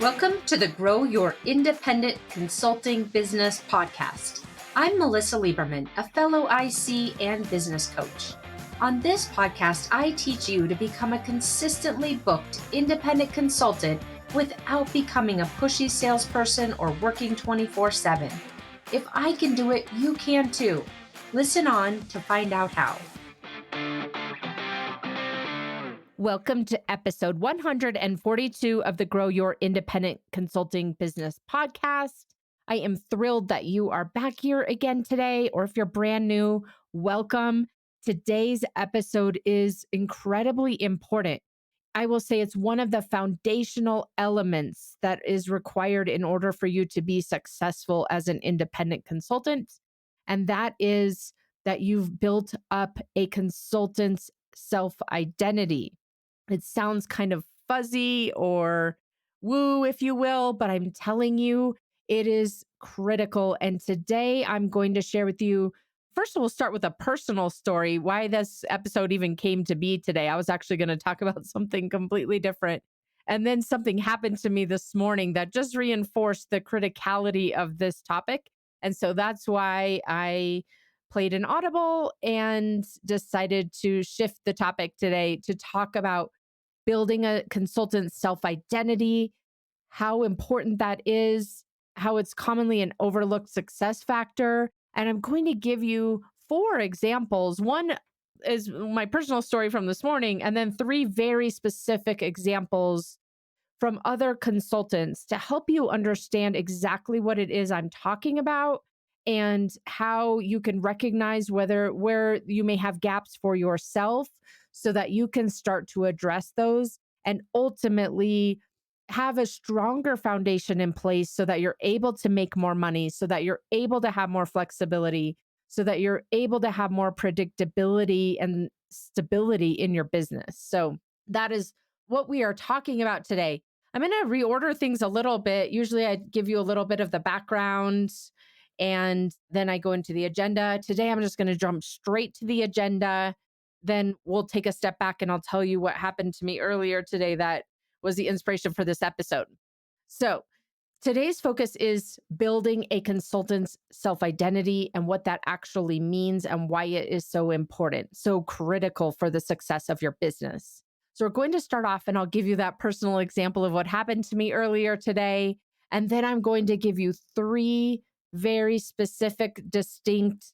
Welcome to the Grow Your Independent Consulting Business podcast. I'm Melisa Lieberman, a fellow IC and business coach. On this podcast, I teach you to become a consistently booked independent consultant without becoming a pushy salesperson or working 24/7. If I can do it, you can too. Listen on to find out how. Welcome to episode 142 of the Grow Your Independent Consulting Business podcast. I am thrilled that you are back here again today, or if you're brand new, welcome. Today's episode is incredibly important. I will say it's one of the foundational elements that is required in order for you to be successful as an independent consultant. And that is that you've built up a consultant's self-identity. It sounds kind of fuzzy or woo, if you will, but I'm telling you, it is critical. And today I'm going to share with you. First, we'll start with a personal story, why this episode even came to be today. I was actually going to talk about something completely different. And then something happened to me this morning that just reinforced the criticality of this topic. And so that's why I played an audible and decided to shift the topic today to talk about building a consultant's self-identity, how important that is, how it's commonly an overlooked success factor. And I'm going to give you 4 examples. One is my personal story from this morning, and then 3 very specific examples from other consultants to help you understand exactly what it is I'm talking about and how you can recognize where you may have gaps for yourself so that you can start to address those and ultimately have a stronger foundation in place so that you're able to make more money, so that you're able to have more flexibility, so that you're able to have more predictability and stability in your business. So that is what we are talking about today. I'm going to reorder things a little bit. Usually I give you a little bit of the background and then I go into the agenda. Today I'm just going to jump straight to the agenda. Then we'll take a step back and I'll tell you what happened to me earlier today that was the inspiration for this episode. So today's focus is building a consultant's self-identity and what that actually means and why it is so important, so critical for the success of your business. So we're going to start off and I'll give you that personal example of what happened to me earlier today. And then I'm going to give you 3 very specific, distinct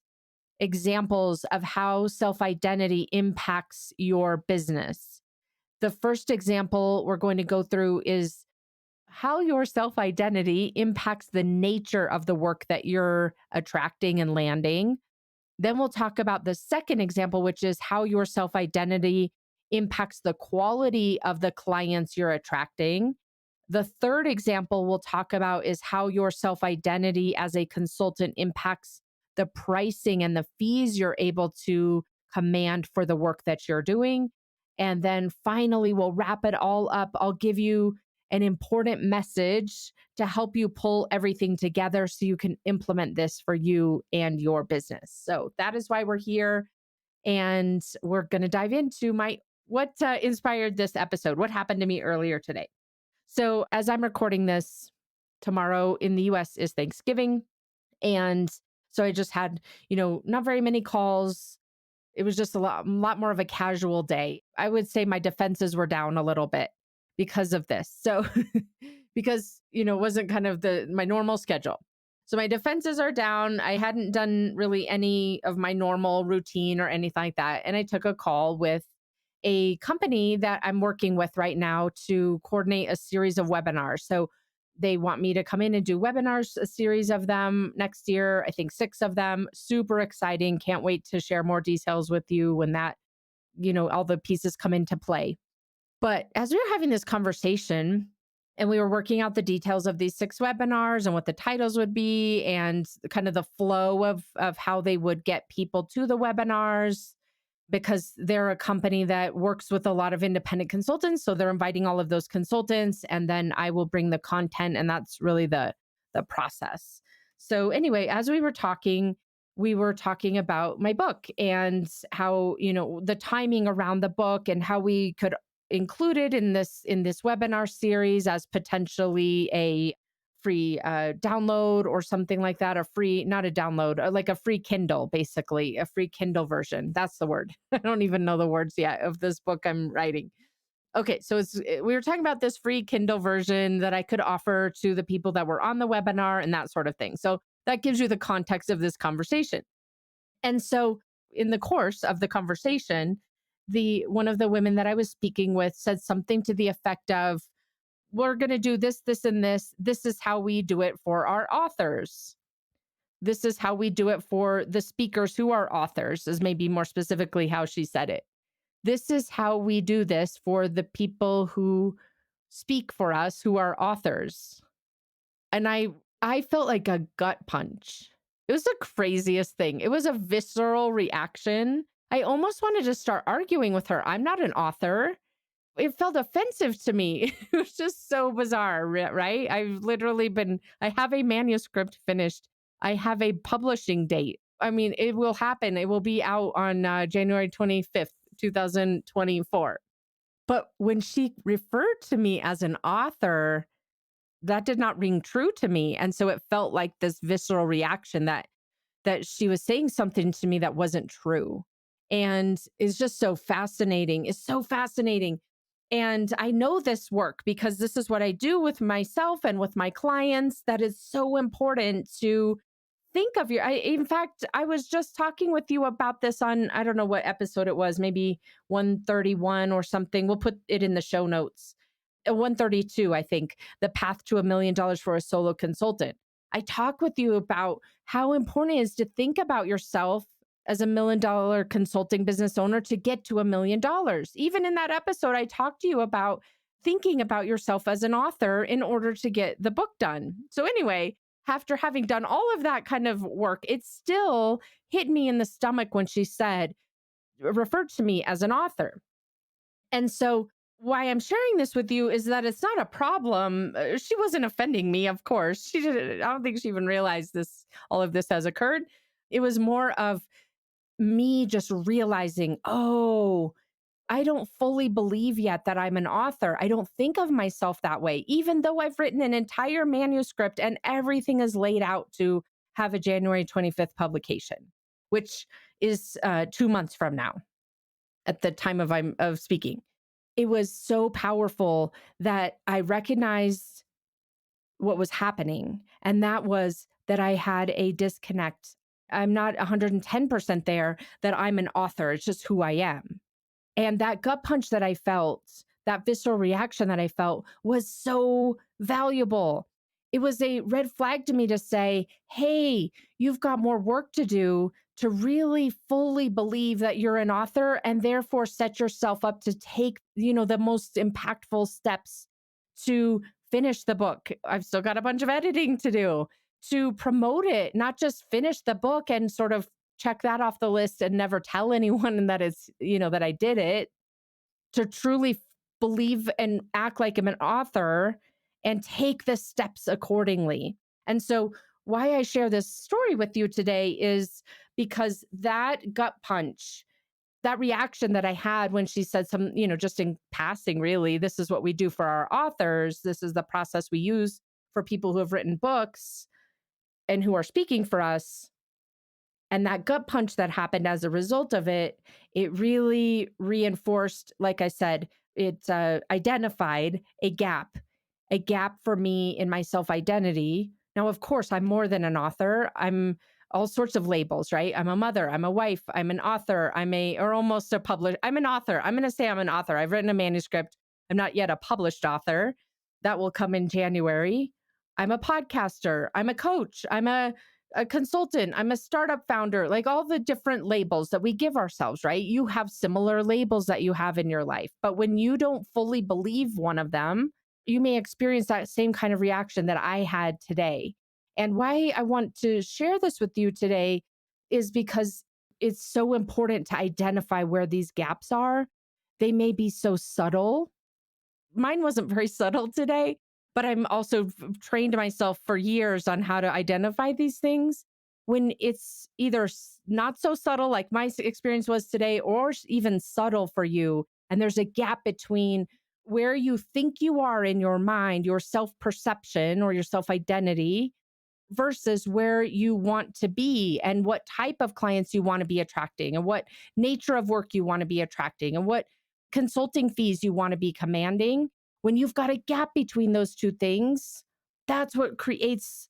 examples of how self-identity impacts your business. The first example we're going to go through is how your self-identity impacts the nature of the work that you're attracting and landing. Then we'll talk about the second example, which is how your self-identity impacts the quality of the clients you're attracting. The third example we'll talk about is how your self-identity as a consultant impacts the pricing and the fees you're able to command for the work that you're doing. And then finally, we'll wrap it all up. I'll give you an important message to help you pull everything together so you can implement this for you and your business. So that is why we're here. And we're going to dive into what inspired this episode, what happened to me earlier today. So as I'm recording this, tomorrow in the US is Thanksgiving. And so I just had, not very many calls. It was just a lot more of a casual day. I would say my defenses were down a little bit because of this. So because, it wasn't kind of my normal schedule. So my defenses are down. I hadn't done really any of my normal routine or anything like that. And I took a call with a company that I'm working with right now to coordinate a series of webinars. So they want me to come in and do webinars, a series of them next year. I think 6 of them. Super exciting. Can't wait to share more details with you when that, all the pieces come into play. But as we were having this conversation and we were working out the details of these 6 webinars and what the titles would be and kind of the flow of how they would get people to the webinars, because they're a company that works with a lot of independent consultants. So they're inviting all of those consultants and then I will bring the content, and that's really the process. So anyway, as we were talking about my book and how, the timing around the book and how we could included in this webinar series as potentially a free download or something like that, a free, not a download, like a free Kindle, basically a free Kindle version. That's the word. I don't even know the words yet of this book I'm writing. Okay, so we were talking about this free Kindle version that I could offer to the people that were on the webinar and that sort of thing. So that gives you the context of this conversation. And so in the course of the conversation, the one of the women that I was speaking with said something to the effect of, we're going to do this, this, and this. This is how we do it for our authors. This is how we do it for the speakers who are authors, is maybe more specifically how she said it. This is how we do this for the people who speak for us, who are authors. And I felt like a gut punch. It was the craziest thing. It was a visceral reaction. I almost wanted to start arguing with her. I'm not an author. It felt offensive to me. It was just so bizarre, right? I have a manuscript finished. I have a publishing date. I mean, it will happen. It will be out on January 25th, 2024. But when she referred to me as an author, that did not ring true to me. And so it felt like this visceral reaction that she was saying something to me that wasn't true. And it's just so fascinating. It's so fascinating. And I know this work because this is what I do with myself and with my clients. That is so important to think of in fact, I was just talking with you about this on, I don't know what episode it was, maybe 131 or something. We'll put it in the show notes. 132, I think, the path to $1 million for a solo consultant. I talk with you about how important it is to think about yourself as $1 million consulting business owner to get to $1 million. Even in that episode, I talked to you about thinking about yourself as an author in order to get the book done. So anyway, after having done all of that kind of work, it still hit me in the stomach when she referred to me as an author. And so why I'm sharing this with you is that it's not a problem. She wasn't offending me, of course. She didn't, I don't think she even realized all of this has occurred. It was more of me just realizing, oh, I don't fully believe yet that I'm an author. I don't think of myself that way, even though I've written an entire manuscript and everything is laid out to have a January 25th publication, which is 2 months from now at the time of speaking. It was so powerful that I recognized what was happening. And that was that I had a disconnect. I'm not 110% there that I'm an author. It's just who I am. And that gut punch that I felt, that visceral reaction that I felt was so valuable. It was a red flag to me to say, hey, you've got more work to do to really fully believe that you're an author and therefore set yourself up to take, the most impactful steps to finish the book. I've still got a bunch of editing to do to promote it, not just finish the book and sort of check that off the list and never tell anyone that it's, that I did it, to truly believe and act like I'm an author and take the steps accordingly. And so why I share this story with you today is because that gut punch, that reaction that I had when she said just in passing, really, this is what we do for our authors. This is the process we use for people who have written books and who are speaking for us. And that gut punch that happened as a result of it, it really reinforced, like I said, it identified a gap for me in my self-identity. Now, of course, I'm more than an author. I'm all sorts of labels, right? I'm a mother, I'm a wife, I'm an author, or almost a publisher. I'm an author. I'm going to say I'm an author. I've written a manuscript. I'm not yet a published author. That will come in January. I'm a podcaster. I'm a coach. I'm a consultant. I'm a startup founder, like all the different labels that we give ourselves, right? You have similar labels that you have in your life. But when you don't fully believe one of them, you may experience that same kind of reaction that I had today. And why I want to share this with you today is because it's so important to identify where these gaps are. They may be so subtle. Mine wasn't very subtle today, but I'm also trained myself for years on how to identify these things when it's either not so subtle, like my experience was today, or even subtle for you. And there's a gap between where you think you are in your mind, your self perception or your self identity, versus where you want to be and what type of clients you want to be attracting and what nature of work you want to be attracting and what consulting fees you want to be commanding. When you've got a gap between those two things, that's what creates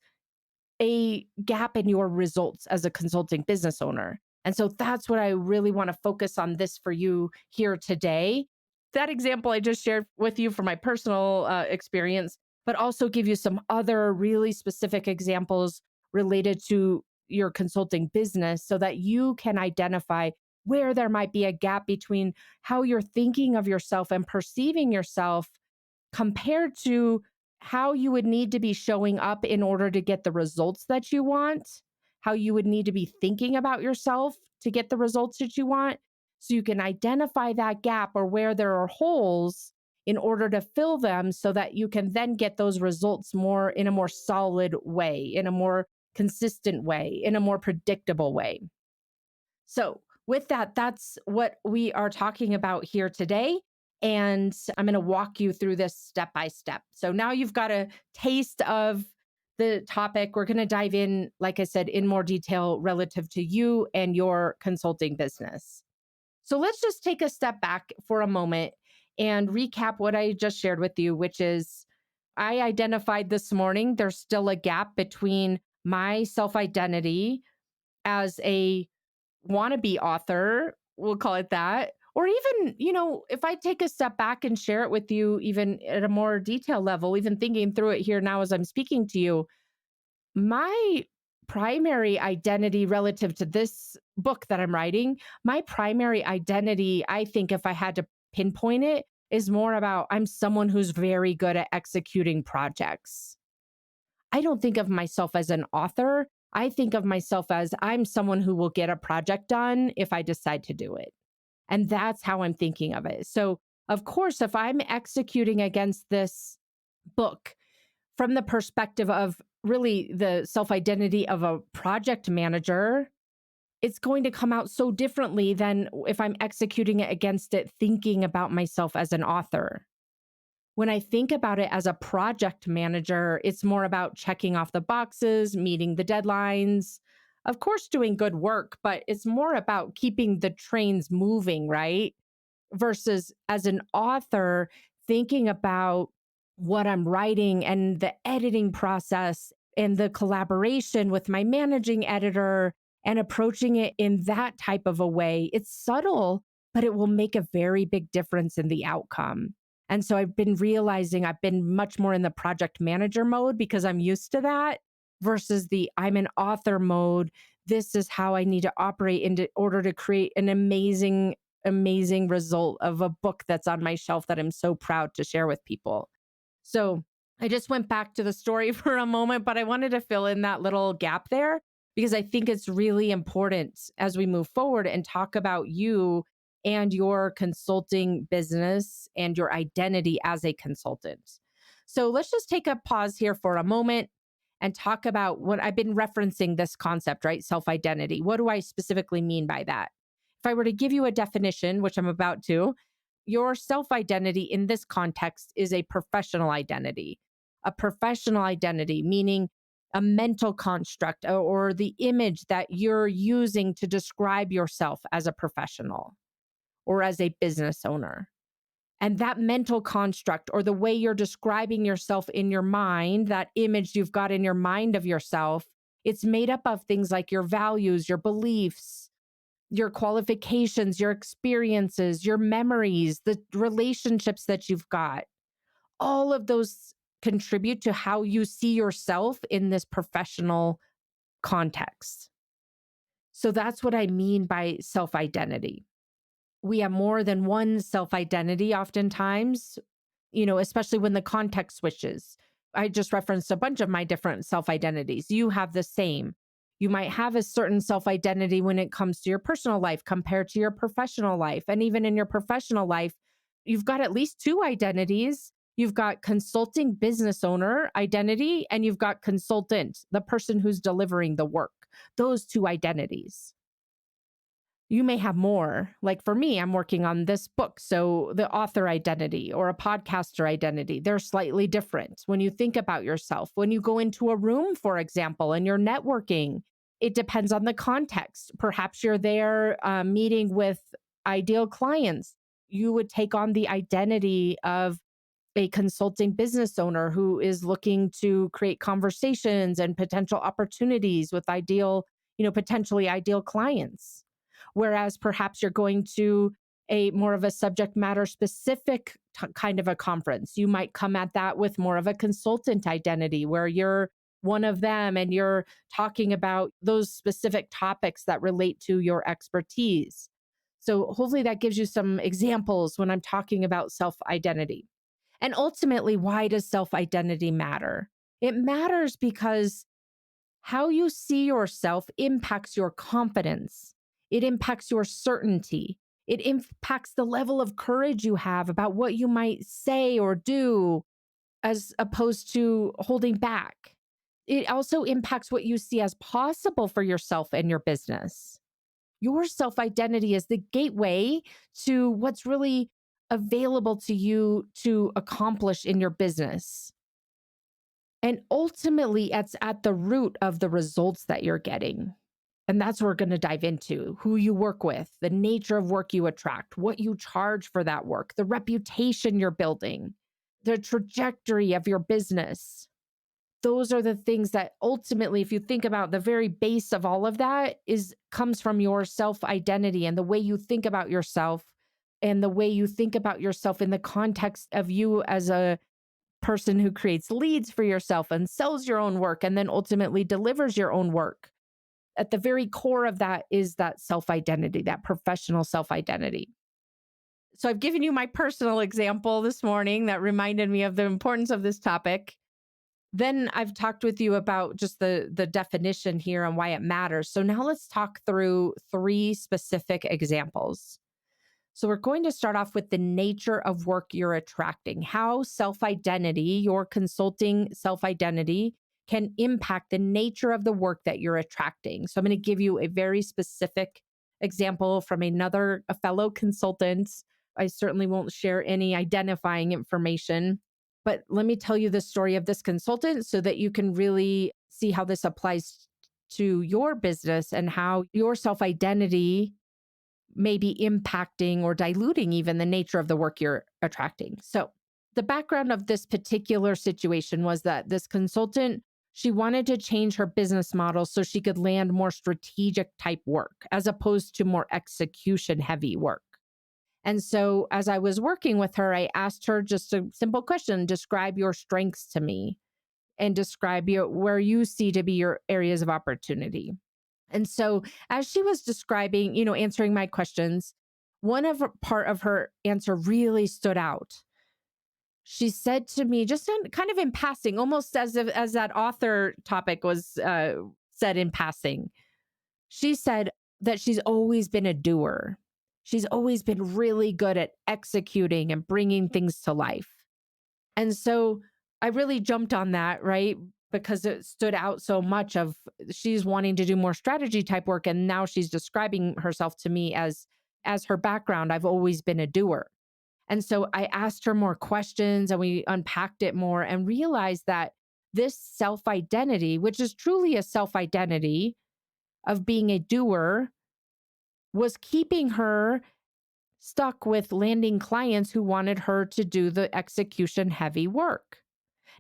a gap in your results as a consulting business owner. And so that's what I really want to focus on this for you here today. That example I just shared with you from my personal experience, but also give you some other really specific examples related to your consulting business so that you can identify where there might be a gap between how you're thinking of yourself and perceiving yourself compared to how you would need to be showing up in order to get the results that you want, how you would need to be thinking about yourself to get the results that you want. So you can identify that gap or where there are holes in order to fill them so that you can then get those results more in a more solid way, in a more consistent way, in a more predictable way. So, with that, that's what we are talking about here today. And I'm going to walk you through this step by step. So now you've got a taste of the topic. We're going to dive in, like I said, in more detail relative to you and your consulting business. So let's just take a step back for a moment and recap what I just shared with you, which is I identified this morning there's still a gap between my self identity as a wannabe author, we'll call it that. Or even, if I take a step back and share it with you, even at a more detailed level, even thinking through it here now as I'm speaking to you, my primary identity relative to this book that I'm writing, my primary identity, I think if I had to pinpoint it, is more about I'm someone who's very good at executing projects. I don't think of myself as an author. I think of myself as I'm someone who will get a project done if I decide to do it. And that's how I'm thinking of it. So, of course, if I'm executing against this book from the perspective of really the self identity of a project manager, it's going to come out so differently than if I'm executing it against it, thinking about myself as an author. When I think about it as a project manager, it's more about checking off the boxes, meeting the deadlines, of course, doing good work, but it's more about keeping the trains moving, right? Versus as an author, thinking about what I'm writing and the editing process and the collaboration with my managing editor and approaching it in that type of a way. It's subtle, but it will make a very big difference in the outcome. And so I've been realizing I've been much more in the project manager mode because I'm used to that versus the I'm an author mode. This is how I need to operate in order to create an amazing result of a book that's on my shelf that I'm so proud to share with people. So I just went back to the story for a moment, but I wanted to fill in that little gap there because I think it's really important as we move forward and talk about you and your consulting business and your identity as a consultant. So let's just take a pause here for a moment and talk about what I've been referencing this concept, right? Self identity. What do I specifically mean by that? If I were to give you a definition, which I'm about to, your self identity in this context is a professional identity. A professional identity, meaning a mental construct or the image that you're using to describe yourself as a professional or as a business owner. And that mental construct or the way you're describing yourself in your mind, that image you've got in your mind of yourself, it's made up of things like your values, your beliefs, your qualifications, your experiences, your memories, the relationships that you've got. All of those contribute to how you see yourself in this professional context. So that's what I mean by self identity. We have more than one self identity oftentimes, especially when the context switches. I just referenced a bunch of my different self identities. You have the same. You might have a certain self identity when it comes to your personal life compared to your professional life. And even in your professional life, you've got at least two identities. You've got consulting business owner identity, and you've got consultant, the person who's delivering the work, those two identities. You may have more. Like for me, I'm working on this book. So the author identity or a podcaster identity, they're slightly different. When you think about yourself, when you go into a room, for example, and you're networking, it depends on the context. Perhaps you're there meeting with ideal clients. You would take on the identity of a consulting business owner who is looking to create conversations and potential opportunities with potentially ideal clients. Whereas perhaps you're going to a more of a subject matter specific kind of a conference. You might come at that with more of a consultant identity where you're one of them and you're talking about those specific topics that relate to your expertise. So hopefully that gives you some examples when I'm talking about self identity. And ultimately, why does self identity matter? It matters because how you see yourself impacts your confidence, it impacts your certainty, it impacts the level of courage you have about what you might say or do, as opposed to holding back. It also impacts what you see as possible for yourself and your business. Your self identity is the gateway to what's really available to you to accomplish in your business. And ultimately, it's at the root of the results that you're getting. And that's what we're going to dive into who you work with, the nature of work you attract, what you charge for that work, the reputation you're building, the trajectory of your business. Those are the things that ultimately, if you think about the very base of all of that, is comes from your self identity and the way you think about yourself and the way you think about yourself in the context of you as a person who creates leads for yourself and sells your own work and then ultimately delivers your own work. At the very core of that is that self identity, that professional self identity. So I've given you my personal example this morning that reminded me of the importance of this topic. Then I've talked with you about just the definition here and why it matters. So now let's talk through three specific examples. So we're going to start off with the nature of work you're attracting, how self-identity, your consulting self-identity can impact the nature of the work that you're attracting. So I'm going to give you a very specific example from a fellow consultant. I certainly won't share any identifying information, but let me tell you the story of this consultant so that you can really see how this applies to your business and how your self-identity may be impacting or diluting even the nature of the work you're attracting. So, the background of this particular situation was that this consultant, she wanted to change her business model so she could land more strategic type work as opposed to more execution heavy work. And so, as I was working with her, I asked her just a simple question: describe your strengths to me and describe where you see to be your areas of opportunity. And so as she was describing, answering my questions, part of her answer really stood out. She said to me, just kind of in passing, almost as that author topic was said in passing. She said that she's always been a doer. She's always been really good at executing and bringing things to life. And so I really jumped on that, right? Because it stood out so much of she's wanting to do more strategy type work. And now she's describing herself to me as her background. I've always been a doer. And so I asked her more questions and we unpacked it more and realized that this self identity, which is truly a self identity of being a doer, was keeping her stuck with landing clients who wanted her to do the execution heavy work.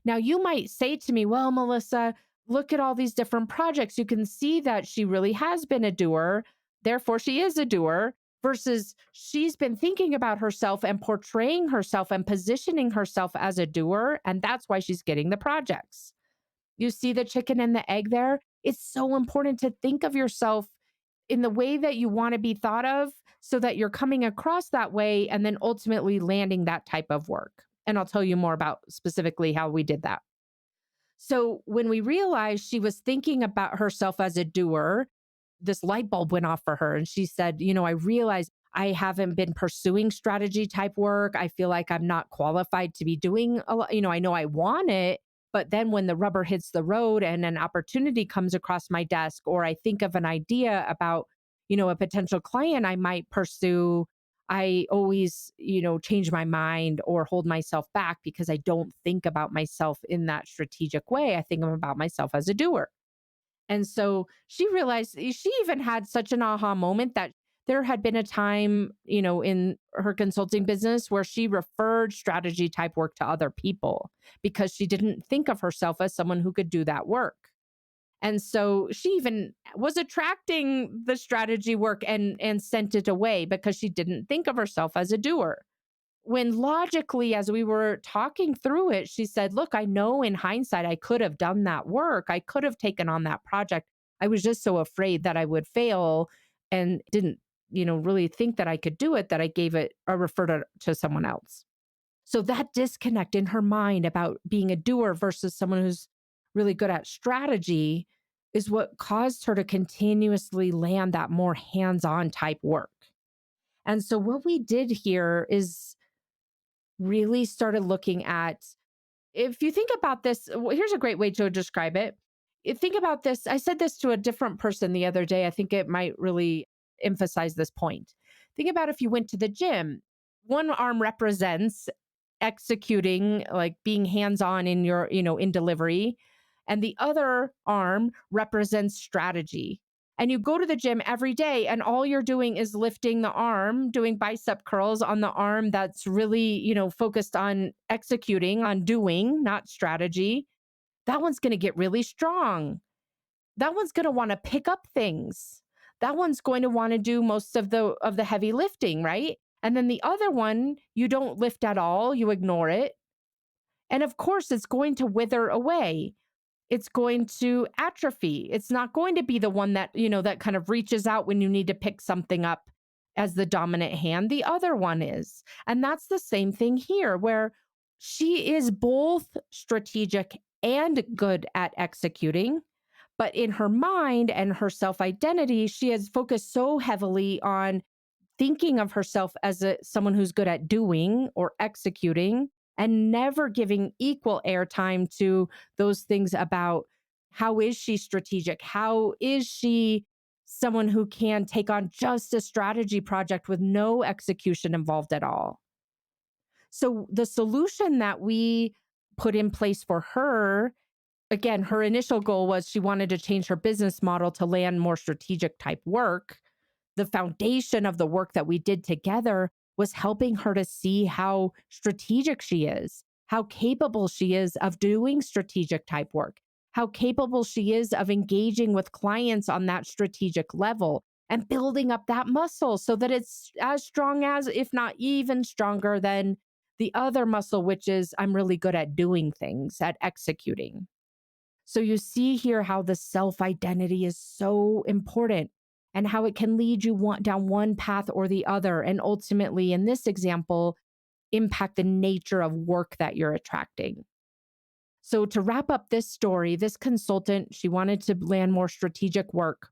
Now, you might say to me, well, Melissa, look at all these different projects. You can see that she really has been a doer. Therefore, she is a doer versus she's been thinking about herself and portraying herself and positioning herself as a doer. And that's why she's getting the projects. You see the chicken and the egg there? It's so important to think of yourself in the way that you want to be thought of so that you're coming across that way and then ultimately landing that type of work. And I'll tell you more about specifically how we did that. So when we realized she was thinking about herself as a doer, this light bulb went off for her. And she said, I realized I haven't been pursuing strategy type work. I feel like I'm not qualified to be doing a lot. I know I want it, but then when the rubber hits the road and an opportunity comes across my desk, or I think of an idea about, a potential client I might pursue, I always, change my mind or hold myself back because I don't think about myself in that strategic way. I think about myself as a doer. And so she realized she even had such an aha moment that there had been a time, in her consulting business where she referred strategy type work to other people because she didn't think of herself as someone who could do that work. And so she even was attracting the strategy work and sent it away because she didn't think of herself as a doer. When logically, as we were talking through it, she said, "Look, I know in hindsight, I could have done that work. I could have taken on that project. I was just so afraid that I would fail and didn't, really think that I could do it, that I gave it or referred it to someone else." So that disconnect in her mind about being a doer versus someone who's really good at strategy is what caused her to continuously land that more hands on type work. And so what we did here is really started looking at, if you think about this, here's a great way to describe it. Think about this. I said this to a different person the other day. I think it might really emphasize this point. Think about if you went to the gym, one arm represents executing, like being hands on in your, in delivery, and the other arm represents strategy. And you go to the gym every day, and all you're doing is lifting the arm, doing bicep curls on the arm that's really, focused on executing, on doing, not strategy. That one's going to get really strong. That one's going to want to pick up things. That one's going to want to do most of the heavy lifting, right? And then the other one, you don't lift at all, you ignore it. And of course, it's going to wither away. It's going to atrophy. It's not going to be the one that, that kind of reaches out when you need to pick something up as the dominant hand. The other one is. And that's the same thing here, where she is both strategic and good at executing. But in her mind and her self identity, she has focused so heavily on thinking of herself as someone who's good at doing or executing and never giving equal airtime to those things about how is she strategic? How is she someone who can take on just a strategy project with no execution involved at all? So the solution that we put in place for her, again, her initial goal was she wanted to change her business model to land more strategic type work. The foundation of the work that we did together was helping her to see how strategic she is, how capable she is of doing strategic type work, how capable she is of engaging with clients on that strategic level and building up that muscle so that it's as strong as, if not even stronger than the other muscle, which is I'm really good at doing things, at executing. So you see here how the self identity is so important and how it can lead you down one path or the other. And ultimately, in this example, impact the nature of work that you're attracting. So to wrap up this story, this consultant, she wanted to land more strategic work.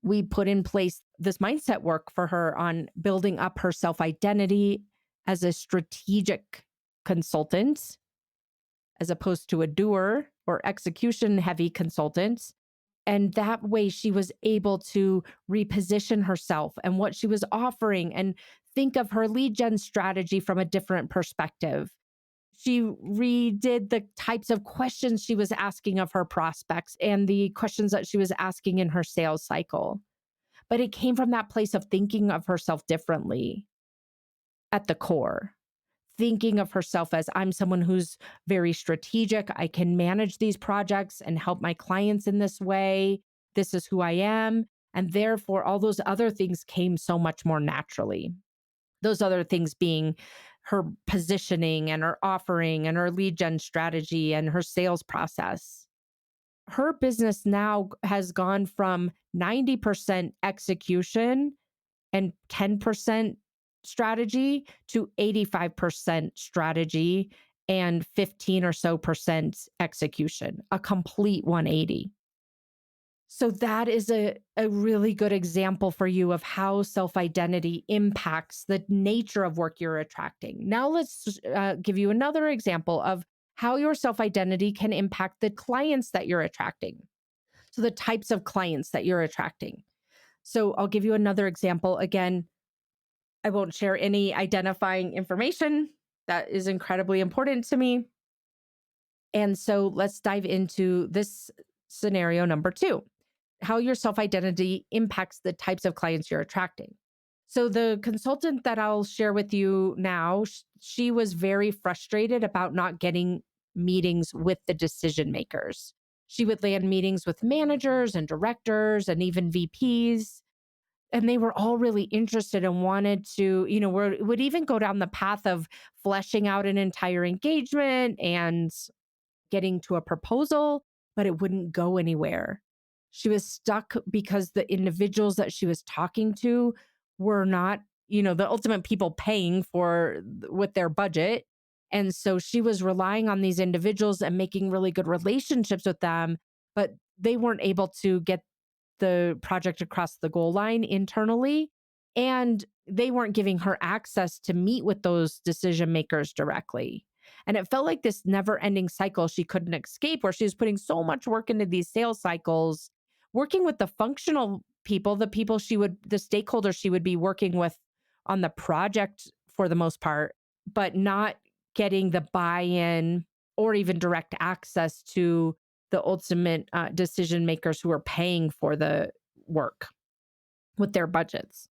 We put in place this mindset work for her on building up her self identity as a strategic consultant as opposed to a doer or execution heavy consultant. And that way she was able to reposition herself and what she was offering and think of her lead gen strategy from a different perspective. She redid the types of questions she was asking of her prospects and the questions that she was asking in her sales cycle. But it came from that place of thinking of herself differently at the core, thinking of herself as I'm someone who's very strategic. I can manage these projects and help my clients in this way. This is who I am. And therefore, all those other things came so much more naturally. Those other things being her positioning and her offering and her lead gen strategy and her sales process. Her business now has gone from 90% execution and 10% strategy to 85% strategy and 15 or so percent execution, a complete 180. So that is a really good example for you of how self-identity impacts the nature of work you're attracting. Now let's give you another example of how your self-identity can impact the clients that you're attracting. So the types of clients that you're attracting. So I'll give you another example. Again, I won't share any identifying information. That is incredibly important to me. And so let's dive into this scenario number two, how your self identity impacts the types of clients you're attracting. So, the consultant that I'll share with you now, she was very frustrated about not getting meetings with the decision makers. She would land meetings with managers and directors and even VPs. And they were all really interested and wanted to, would even go down the path of fleshing out an entire engagement and getting to a proposal, but it wouldn't go anywhere. She was stuck because the individuals that she was talking to were not, the ultimate people paying for with their budget. And so she was relying on these individuals and making really good relationships with them, but they weren't able to get the project across the goal line internally. And they weren't giving her access to meet with those decision makers directly. And it felt like this never ending cycle she couldn't escape, where she was putting so much work into these sales cycles, working with the functional people, the stakeholders she would be working with on the project for the most part, but not getting the buy in or even direct access to the ultimate decision makers who are paying for the work with their budgets.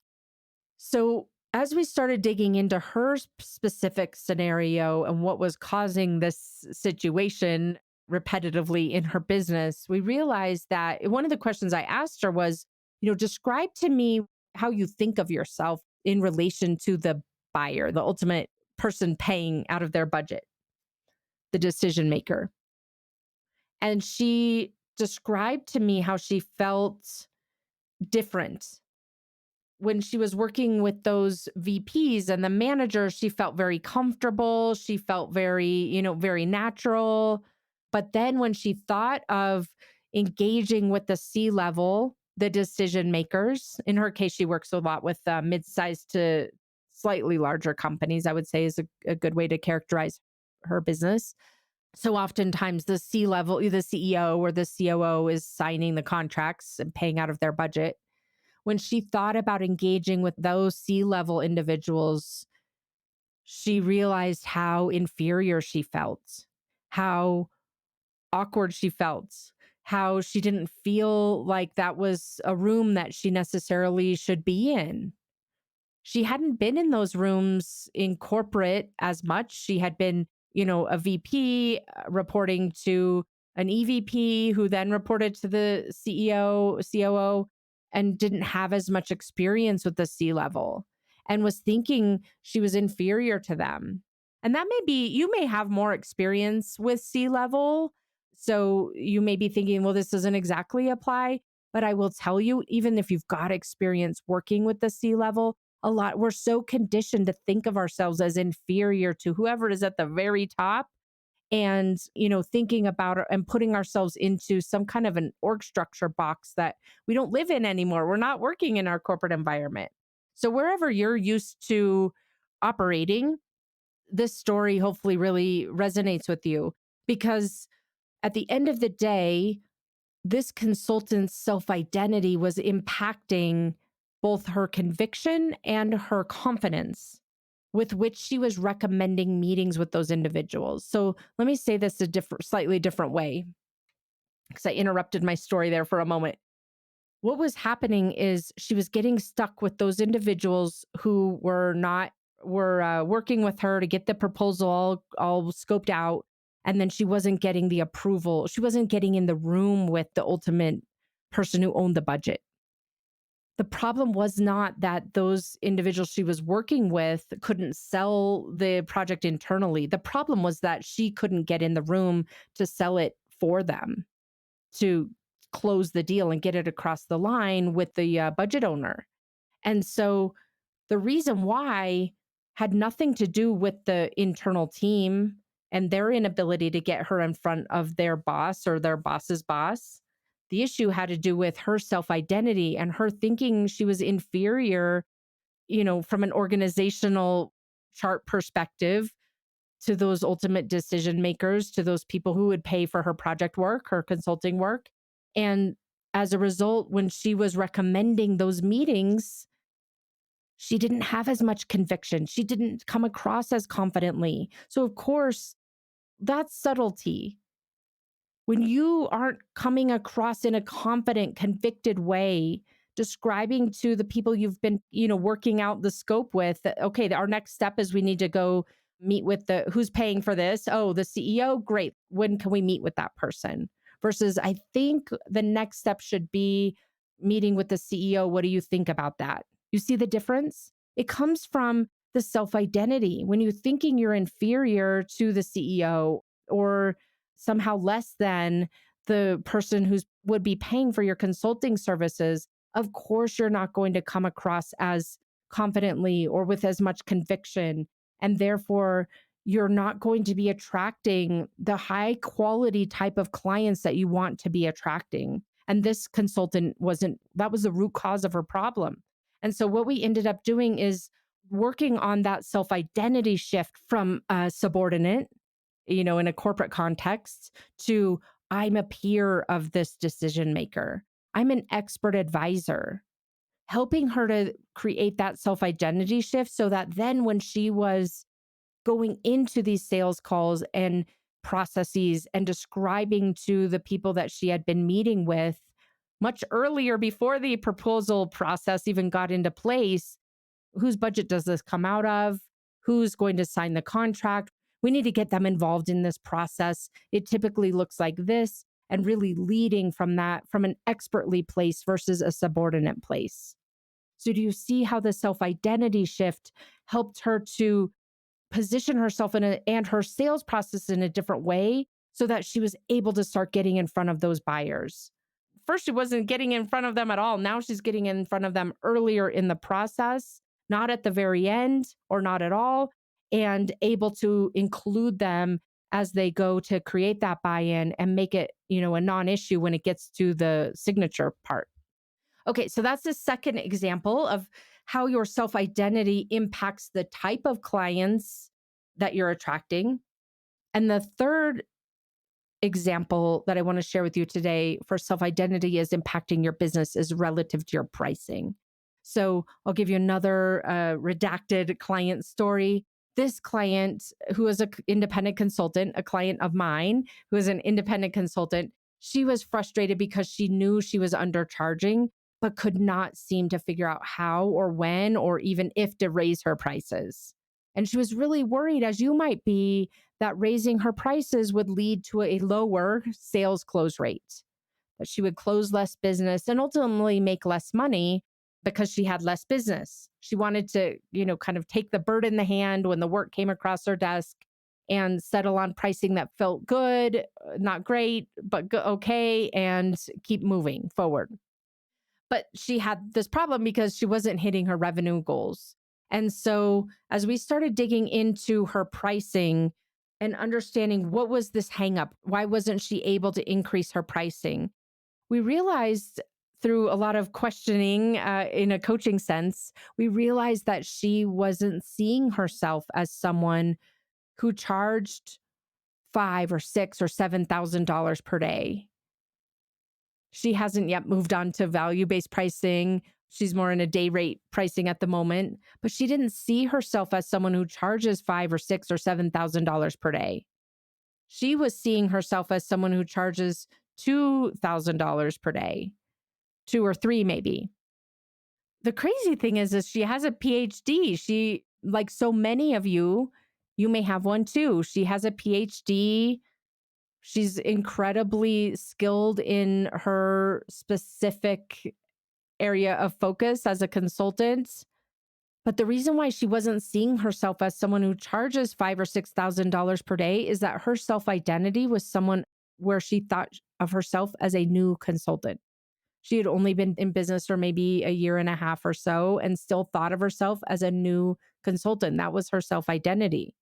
So, as we started digging into her specific scenario and what was causing this situation repetitively in her business, we realized that one of the questions I asked her was, describe to me how you think of yourself in relation to the buyer, the ultimate person paying out of their budget, the decision maker. And she described to me how she felt different when she was working with those VPs and the managers. She felt very comfortable. She felt very, very natural. But then when she thought of engaging with the C level, the decision makers, in her case, she works a lot with mid-sized to slightly larger companies, I would say is a good way to characterize her business. So oftentimes the C level, the CEO or the COO is signing the contracts and paying out of their budget. When she thought about engaging with those C level individuals, she realized how inferior she felt, how awkward she felt, how she didn't feel like that was a room that she necessarily should be in. She hadn't been in those rooms in corporate as much. She had been, a VP reporting to an EVP who then reported to the CEO, COO, and didn't have as much experience with the C level and was thinking she was inferior to them. And that may be, you may have more experience with C level. So you may be thinking, well, this doesn't exactly apply. But I will tell you, even if you've got experience working with the C level, we're so conditioned to think of ourselves as inferior to whoever is at the very top, and thinking about it and putting ourselves into some kind of an org structure box that we don't live in anymore. We're not working in our corporate environment. So wherever you're used to operating, this story hopefully really resonates with you, because at the end of the day, this consultant's self identity was impacting both her conviction and her confidence with which she was recommending meetings with those individuals. So let me say this a slightly different way, because I interrupted my story there for a moment. What was happening is she was getting stuck with those individuals who were working with her to get the proposal all scoped out, and then she wasn't getting the approval. She wasn't getting in the room with the ultimate person who owned the budget. The problem was not that those individuals she was working with couldn't sell the project internally. The problem was that she couldn't get in the room to sell it for them, to close the deal and get it across the line with the budget owner. And so the reason why had nothing to do with the internal team and their inability to get her in front of their boss or their boss's boss. The issue had to do with her self identity and her thinking she was inferior, from an organizational chart perspective, to those ultimate decision makers, to those people who would pay for her project work, her consulting work. And as a result, when she was recommending those meetings, she didn't have as much conviction. She didn't come across as confidently. So, of course, that's subtlety. When you aren't coming across in a confident, convicted way, describing to the people you've been, working out the scope with that, okay, our next step is we need to go meet with who's paying for this. Oh, the CEO. Great. When can we meet with that person? Versus, I think the next step should be meeting with the CEO. What do you think about that? You see the difference? It comes from the self identity. When you're thinking you're inferior to the CEO or somehow less than the person who's would be paying for your consulting services, of course you're not going to come across as confidently or with as much conviction. And therefore, you're not going to be attracting the high quality type of clients that you want to be attracting. And this consultant that was the root cause of her problem. And so, what we ended up doing is working on that self identity shift from a subordinate, in a corporate context, to I'm a peer of this decision maker. I'm an expert advisor, helping her to create that self identity shift so that then when she was going into these sales calls and processes and describing to the people that she had been meeting with much earlier before the proposal process even got into place, whose budget does this come out of? Who's going to sign the contract? We need to get them involved in this process. It typically looks like this, and really leading from that, from an expertly place versus a subordinate place. So, do you see how the self identity shift helped her to position herself and her sales process in a different way so that she was able to start getting in front of those buyers? First, she wasn't getting in front of them at all. Now she's getting in front of them earlier in the process, not at the very end or not at all, and able to include them as they go to create that buy-in and make it, a non-issue when it gets to the signature part. Okay, so that's the second example of how your self-identity impacts the type of clients that you're attracting. And the third example that I want to share with you today for self identity is impacting your business is relative to your pricing. So I'll give you another redacted client story. This client, who is an independent consultant, a client of mine who is an independent consultant, she was frustrated because she knew she was undercharging, but could not seem to figure out how or when or even if to raise her prices. And she was really worried, as you might be, that raising her prices would lead to a lower sales close rate, that she would close less business and ultimately make less money because she had less business. She wanted to, kind of take the bird in the hand when the work came across her desk and settle on pricing that felt good, not great, but okay, and keep moving forward. But she had this problem because she wasn't hitting her revenue goals. And so, as we started digging into her pricing and understanding what was this hangup, why wasn't she able to increase her pricing? We realized through a lot of questioning in a coaching sense, we realized that she wasn't seeing herself as someone who charged $5 or $6 or $7,000 per day. She hasn't yet moved on to value-based pricing. She's more in a day rate pricing at the moment, but she didn't see herself as someone who charges $5 or $6 or $7,000 per day. She was seeing herself as someone who charges $2,000 per day, 2 or 3 maybe. The crazy thing is she has a PhD. She, like so many of you, you may have one too. She has a PhD. She's incredibly skilled in her specific area of focus as a consultant. But the reason why she wasn't seeing herself as someone who charges $5 or $6,000 per day is that her self-identity was someone where she thought of herself as a new consultant. She had only been in business for maybe a year and a half or so and still thought of herself as a new consultant. That was her self-identity.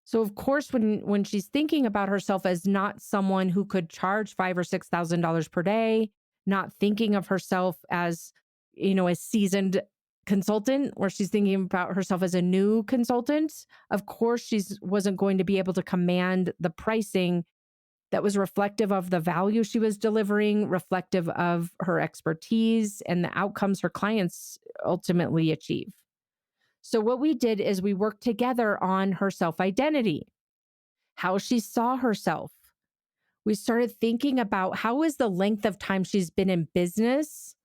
So of course, when she's thinking about herself as not someone who could charge $5 or $6,000 per day, not thinking of herself as, a seasoned consultant, where she's thinking about herself as a new consultant, of course, wasn't going to be able to command the pricing that was reflective of the value she was delivering, reflective of her expertise and the outcomes her clients ultimately achieve. So, what we did is we worked together on her self identity, how she saw herself. We started thinking about how is the length of time she's been in business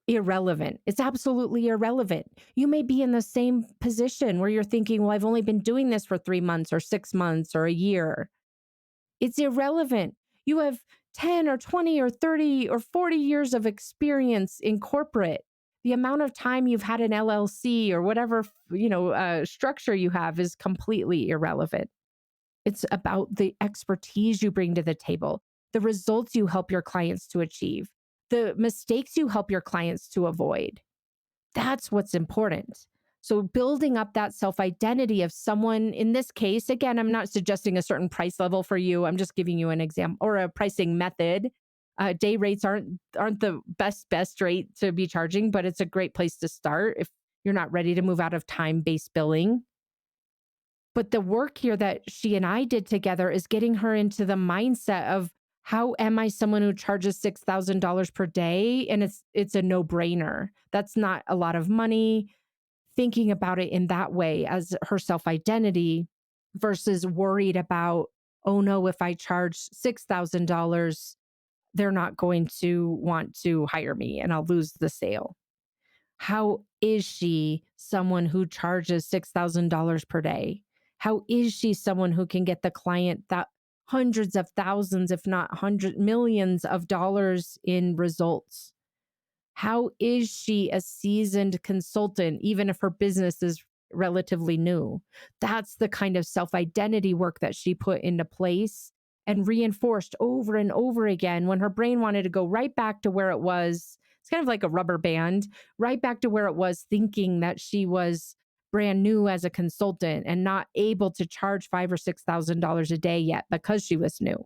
irrelevant. It's absolutely irrelevant. You may be in the same position where you're thinking, well, I've only been doing this for 3 months or 6 months or a year. It's irrelevant. You have 10 or 20 or 30 or 40 years of experience in corporate. The amount of time you've had an LLC or whatever, structure you have is completely irrelevant. It's about the expertise you bring to the table, the results you help your clients to achieve, the mistakes you help your clients to avoid. That's what's important. So, building up that self identity of someone, in this case, again, I'm not suggesting a certain price level for you. I'm just giving you an example or a pricing method. Day rates aren't the best rate to be charging, but it's a great place to start if you're not ready to move out of time based billing. But the work here that she and I did together is getting her into the mindset of how am I someone who charges $6,000 per day? And it's a no-brainer. That's not a lot of money. Thinking about it in that way as her self-identity versus worried about, oh no, if I charge $6,000, they're not going to want to hire me and I'll lose the sale. How is she someone who charges $6,000 per day? How is she someone who can get the client that hundreds of thousands, if not hundred millions of dollars in results? How is she a seasoned consultant, even if her business is relatively new? That's the kind of self identity work that she put into place and reinforced over and over again when her brain wanted to go right back to where it was. It's kind of like a rubber band, right back to where it was, thinking that she was brand new as a consultant and not able to charge $5,000 or $6,000 a day yet because she was new.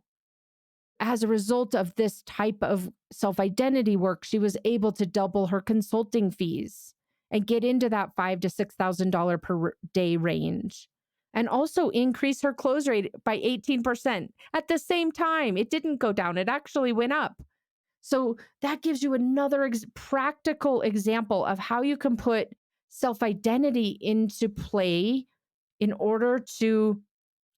As a result of this type of self identity work, she was able to double her consulting fees and get into that $5,000 to $6,000 per day range, and also increase her close rate by 18%. At the same time, it didn't go down, it actually went up. So that gives you another practical example of how you can put self identity into play in order to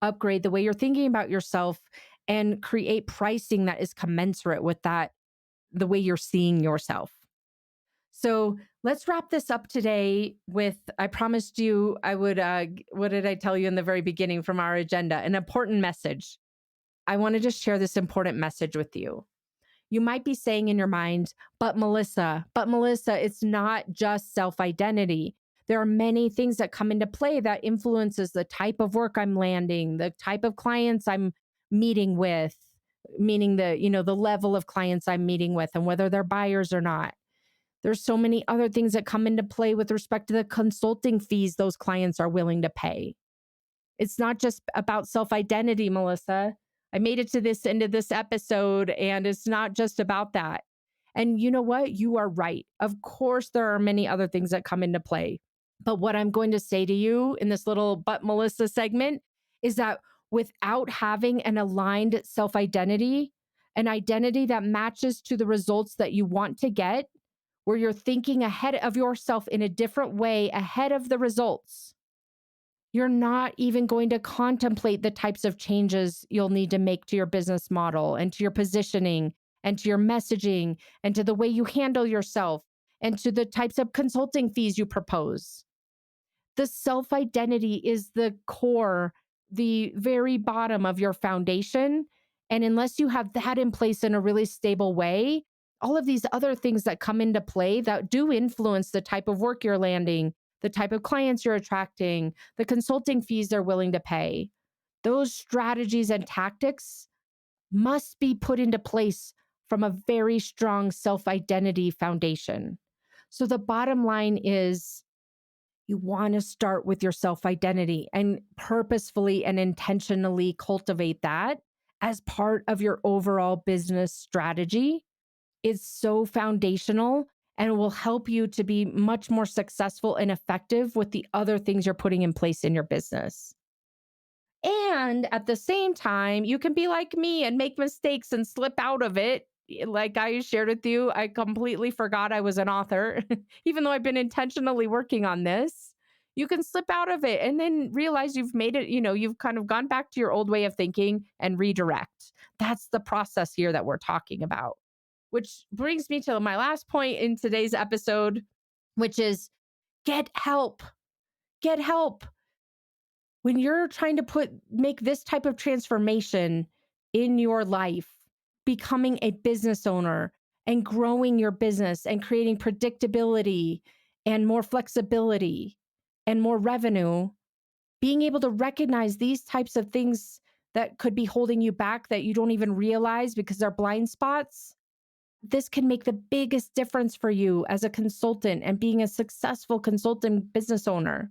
upgrade the way you're thinking about yourself and create pricing that is commensurate with that, the way you're seeing yourself. So let's wrap this up today with, I promised you I would, what did I tell you in the very beginning from our agenda? An important message. I want to just share this important message with you. You might be saying in your mind, but Melisa, it's not just self-identity. There are many things that come into play that influences the type of work I'm landing, the type of clients I'm meeting with, meaning the level of clients I'm meeting with and whether they're buyers or not. There's so many other things that come into play with respect to the consulting fees those clients are willing to pay. It's not just about self-identity, Melisa. I made it to this end of this episode, and it's not just about that. And you know what? You are right. Of course, there are many other things that come into play. But what I'm going to say to you in this little But Melisa segment is that without having an aligned self-identity, an identity that matches to the results that you want to get, where you're thinking ahead of yourself in a different way, ahead of the results, you're not even going to contemplate the types of changes you'll need to make to your business model and to your positioning and to your messaging and to the way you handle yourself and to the types of consulting fees you propose. The self identity is the core, the very bottom of your foundation. And unless you have that in place in a really stable way, all of these other things that come into play that do influence the type of work you're landing, the type of clients you're attracting, the consulting fees they're willing to pay, those strategies and tactics must be put into place from a very strong self identity foundation. So the bottom line is, you want to start with your self identity and purposefully and intentionally cultivate that as part of your overall business strategy. Is so foundational and will help you to be much more successful and effective with the other things you're putting in place in your business. And at the same time, you can be like me and make mistakes and slip out of it. Like I shared with you, I completely forgot I was an author, even though I've been intentionally working on this. You can slip out of it and then realize you've made it, you've kind of gone back to your old way of thinking and redirect. That's the process here that we're talking about, which brings me to my last point in today's episode, which is get help. Get help. When you're trying to make this type of transformation in your life, becoming a business owner and growing your business and creating predictability and more flexibility and more revenue, being able to recognize these types of things that could be holding you back that you don't even realize because they're blind spots, this can make the biggest difference for you as a consultant and being a successful consultant business owner.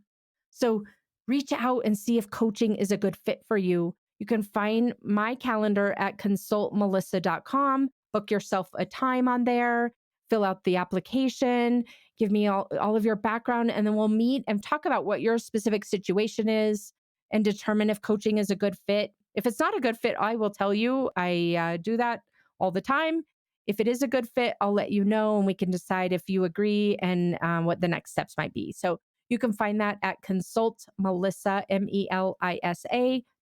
So reach out and see if coaching is a good fit for you. You can find my calendar at consultmelisa.com. Book yourself a time on there, fill out the application, give me all of your background, and then we'll meet and talk about what your specific situation is and determine if coaching is a good fit. If it's not a good fit, I will tell you. I do that all the time. If it is a good fit, I'll let you know and we can decide if you agree and what the next steps might be. So you can find that at consultmelisa,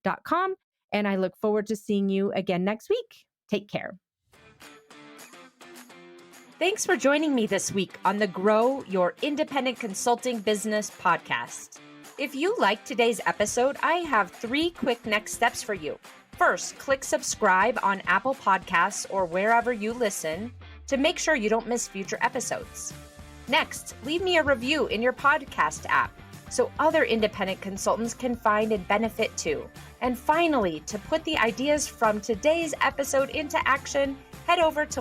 Melisa.com. And I look forward to seeing you again next week. Take care. Thanks for joining me this week on the Grow Your Independent Consulting Business podcast. If you liked today's episode, I have 3 quick next steps for you. First, click subscribe on Apple Podcasts or wherever you listen to make sure you don't miss future episodes. Next, leave me a review in your podcast app so other independent consultants can find and benefit too. And finally, to put the ideas from today's episode into action, head over to